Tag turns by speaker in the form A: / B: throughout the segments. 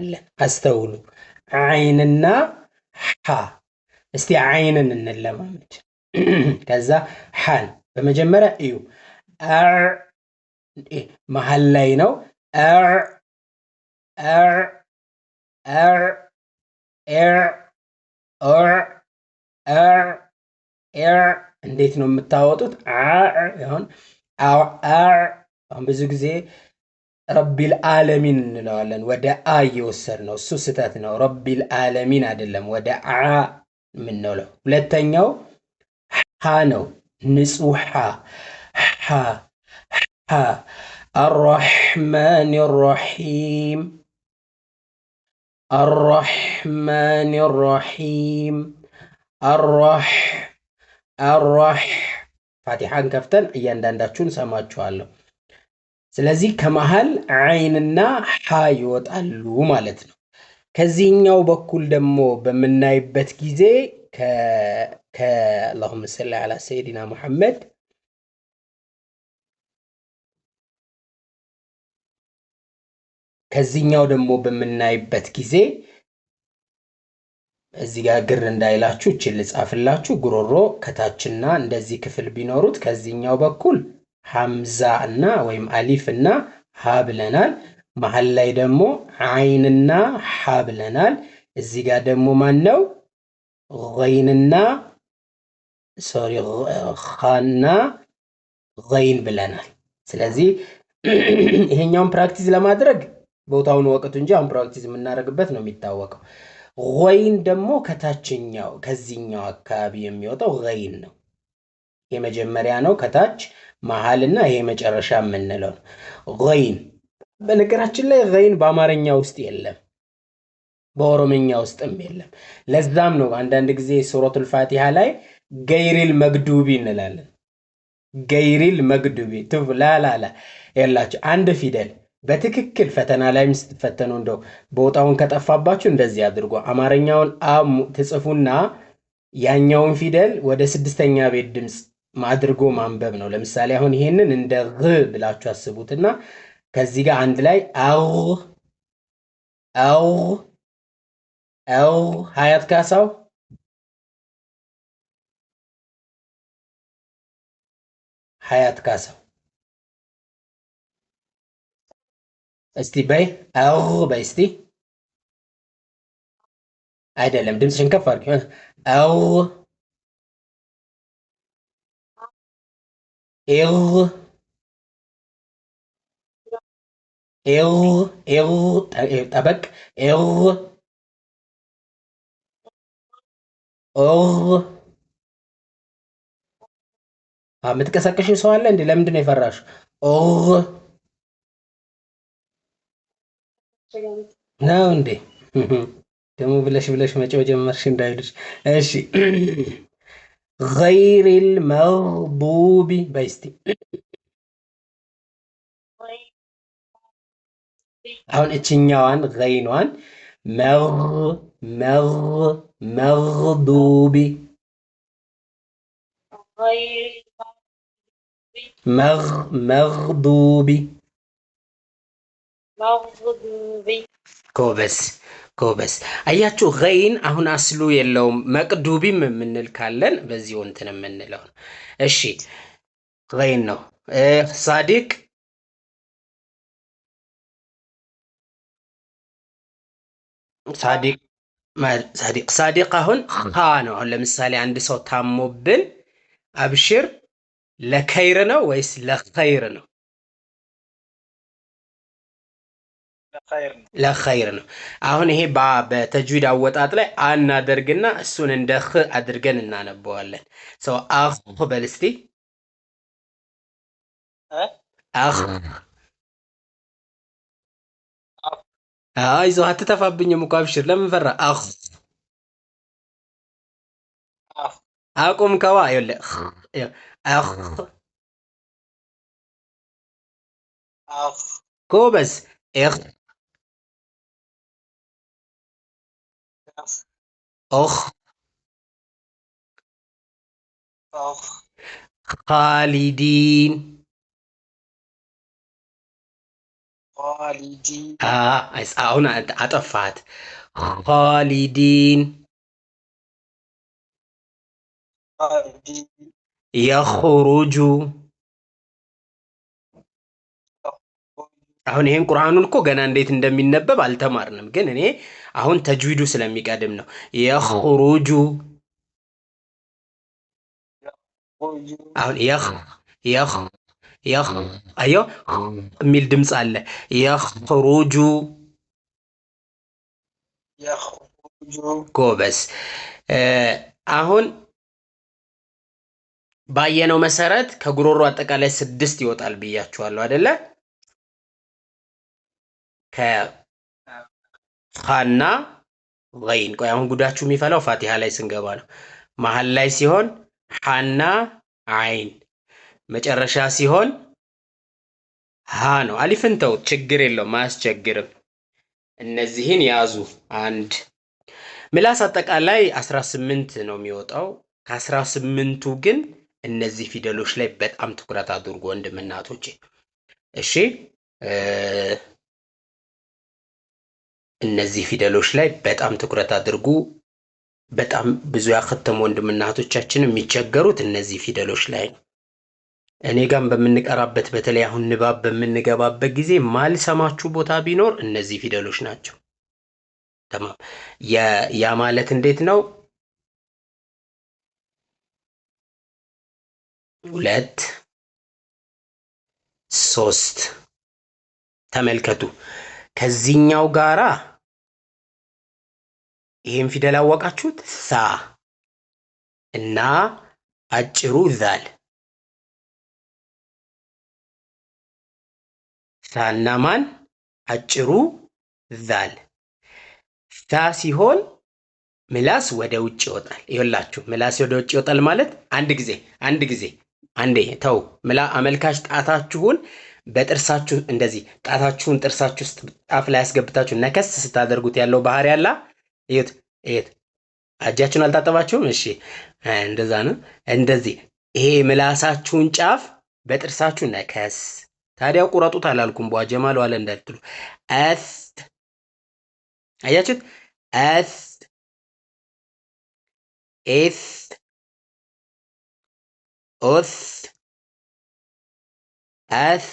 A: እናያለን። አስተውሉ። ዓይንና ሐ። እስቲ ዓይንን እንለማመድ። ከዛ ሐን በመጀመሪያ እዩ። መሀል ላይ ነው። እንዴት ነው የምታወጡት? አሁን ብዙ ጊዜ ረቢል ዓለሚን እንለዋለን። ወደ አ እየወሰድ ነው። እሱ ስህተት ነው። ረቢል ዓለሚን አይደለም፣ ወደ አ የምንለው። ሁለተኛው ሐ ነው። ንጹሕ ሐ አራሕማን ራሒም الرحمن الرحيم الرح ፋቲሓን ከፍተን እያንዳንዳችሁን ሰማችኋለሁ። ስለዚህ ከመሃል ዓይንና ሐ ይወጣሉ ማለት ነው። ከዚህኛው በኩል ደግሞ በምናይበት ጊዜ ከአላሁመ ሰሊ ዐላ ሰይዲና ሙሐመድ ከዚህኛው ደግሞ በምናይበት ጊዜ እዚህ ጋር ግር እንዳይላችሁ እችን ልጻፍላችሁ። ጉሮሮ ከታችና እንደዚህ ክፍል ቢኖሩት ከዚህኛው በኩል ሐምዛ እና ወይም አሊፍ እና ሀ ብለናል። መሀል ላይ ደግሞ ዓይንና ሐ ብለናል። እዚህ ጋር ደግሞ ማን ነው? ገይንና ሶሪ ኻና ገይን ብለናል። ስለዚህ ይሄኛውን ፕራክቲስ ለማድረግ ቦታውን ወቅቱ እንጂ አሁን ፕራክቲስ የምናደርግበት ነው የሚታወቀው። ገይን ደግሞ ከታችኛው ከዚህኛው አካባቢ የሚወጣው ገይን ነው። የመጀመሪያ ነው ከታች መሀልና ይሄ መጨረሻ የምንለው ነው ገይን። በነገራችን ላይ ገይን በአማርኛ ውስጥ የለም፣ በኦሮምኛ ውስጥም የለም። ለዛም ነው አንዳንድ ጊዜ ሱረቱል ፋቲሃ ላይ ገይሪል መግዱቢ እንላለን። ገይሪል መግዱቢ ትፍ ላላላ ያላችሁ አንድ ፊደል በትክክል ፈተና ላይም ስትፈተኑ እንደው ቦታውን ከጠፋባችሁ እንደዚህ አድርጎ አማርኛውን አ ትጽፉና ያኛውን ፊደል ወደ ስድስተኛ ቤት ድምፅ አድርጎ ማንበብ ነው። ለምሳሌ አሁን ይሄንን እንደ ግ ብላችሁ አስቡትና ከዚህ ጋር አንድ ላይ አው ሀያት ካሳው እስቲ በይ አው በይ እስቲ። አይደለም ድምፅሽን ከፍ አድርጊ። አው ጠበቅ የምትቀሰቅሽው ሰው አለ እንዴ? ለምንድን ነው የፈራሽው? ነው እንዴ? ደግሞ ብለሽ መጮህ ጀመርሽ እንዳይልሽ። እሺ ገይሪል መግዱቢ በይ እስቲ። አሁን እችኛዋን ገይኗን መግዱቢ መግዱቢ ጎበዝ ጎበዝ። አያችሁ ገይን አሁን አስሉ የለውም። መቅዱቢም የምንል ካለን በዚህ እንትን የምንለው ነው። እሺ ገይን ነው። ሳዲቅ ሳዲቅ አሁን ኻ ነው። አሁን ለምሳሌ አንድ ሰው ታሞብን አብሽር ለከይር ነው ወይስ ለኸይር ነው? ለኸይር ነው። አሁን ይሄ በተጅዊድ አወጣጥ ላይ አናደርግና እሱን እንደ ኽ አድርገን እናነበዋለን። ሰው አኽ በል እስቲ አኽ። አይዞህ አትተፋብኝም እኮ አብሽር። ለምን ፈራ? አኽ አቁም ከዋ ይኸውልህ አኽ ጎበዝ ኤኽ ኦኽ ኻሊዲን
B: خالدين
A: አሁን አጠፋት። ኻሊዲን የኽሩጁ አሁን ይሄን ቁርአኑን እኮ ገና እንዴት እንደሚነበብ አልተማርንም፣ ግን እኔ አሁን ተጅዊዱ ስለሚቀድም ነው። የኽሩጁ አሁን አዮ የሚል ድምፅ አለ። የኽሩጁ ጎበዝ። አሁን ባየነው መሰረት ከጉሮሮ አጠቃላይ 6 ይወጣል ብያችኋለሁ አይደለ? ከኻና ገይን። ቆይ አሁን ጉዳችሁ የሚፈላው ፋቲሃ ላይ ስንገባ ነው። መሀል ላይ ሲሆን ሐና አይን፣ መጨረሻ ሲሆን ሀ ነው። አሊፍን ተው፣ ችግር የለውም አያስቸግርም። እነዚህን ያዙ። አንድ ምላስ አጠቃላይ 18 ነው የሚወጣው። ከ18ቱ ግን እነዚህ ፊደሎች ላይ በጣም ትኩረት አድርጉ ወንድም እናቶቼ። እሺ እነዚህ ፊደሎች ላይ በጣም ትኩረት አድርጉ። በጣም ብዙ ያከተሙ ወንድም እናቶቻችን የሚቸገሩት እነዚህ ፊደሎች ላይ ነው። እኔ ጋም በምንቀራበት በተለይ አሁን ንባብ በምንገባበት ጊዜ ማልሰማችሁ ቦታ ቢኖር እነዚህ ፊደሎች ናቸው። ተማም ያ ማለት እንዴት ነው? 2 3 ተመልከቱ። ከዚህኛው ጋራ ይሄን ፊደል አወቃችሁት? ሳ እና አጭሩ ዛል። ሳና ማን? አጭሩ ዛል። ሳ ሲሆን ምላስ ወደ ውጭ ይወጣል። ይኸውላችሁ ምላስ ወደ ውጭ ይወጣል ማለት አንድ ጊዜ አንዴ ተው። አመልካች ጣታችሁን በጥርሳችሁ እንደዚህ ጣታችሁን ጥርሳችሁ ውስጥ ጣፍ ላይ ያስገብታችሁ ነከስ ስታደርጉት ያለው ባህሪ ያላ እዩት። እጃችሁን አልታጠባችሁም? እሺ እንደዛ ነው። እንደዚህ ይሄ ምላሳችሁን ጫፍ በጥርሳችሁ ነከስ። ታዲያው ቁረጡት አላልኩም፣ ጀማሉ አለ እንዳትሉ። አስ አያችሁት? አስ ኤስ ኦስ አስ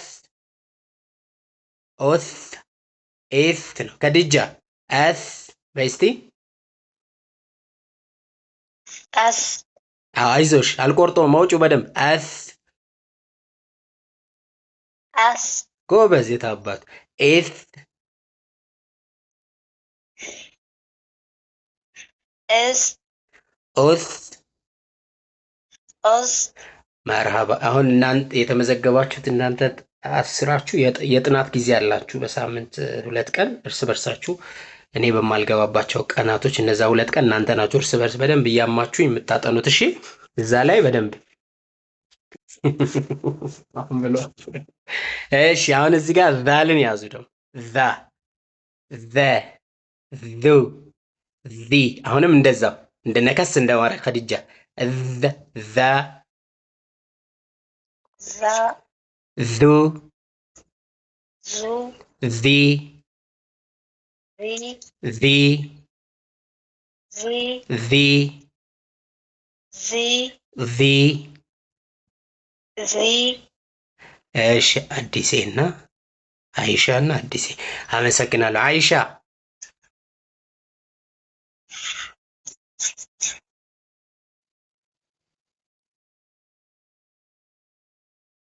A: ኦስ ኤስ ነው። ከድጃ አስ በስቲ
B: አስ
A: አይዞሽ፣ አልቆርጦም። ማውጪው በደንብ አስ
B: አስ
A: ጎበዝ። የታባቱ ኤስ
B: ኤስ
A: ኦስ
B: ኦስ
A: መርሃባ። አሁን እናንተ የተመዘገባችሁት እናንተ አስራችሁ የጥናት ጊዜ አላችሁ። በሳምንት 2 ቀን እርስ በርሳችሁ እኔ በማልገባባቸው ቀናቶች እነዛ 2 ቀን እናንተ ናችሁ እርስ በርስ በደንብ እያማችሁ የምታጠኑት። እሺ እዛ ላይ በደንብ እሺ። አሁን እዚህ ጋር ዛልን ያዙ። ደግሞ ዛ ዘ ዙ ዚ። አሁንም እንደዛው እንደነከስ እንደማረ ከድጃ ዛ
B: ዛ
A: ዙ
B: ዙ
A: ዚ
B: ዚ
A: ዚ
B: ዚ
A: ዚ
B: ዚ
A: ዚ።
B: ዚ
A: እሺ አዲሴ እና አይሻ እና አዲሴ አመሰግናለሁ። አይሻ